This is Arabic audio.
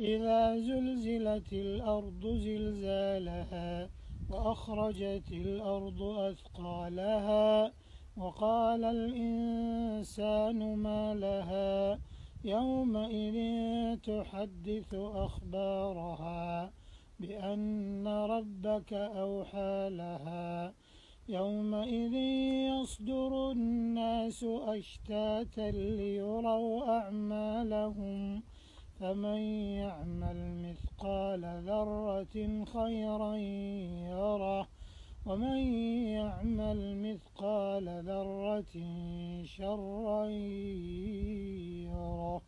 إذا زلزلت الأرض زلزالها وأخرجت الأرض أثقالها وقال الإنسان ما لها يومئذ تحدث أخبارها بأن ربك أوحى لها يومئذ يصدر الناس أشتاتا ليروا أعمالهم فمن يعمل مثقال ذرة خيرا يره ومن يعمل مثقال ذرة شرا يره.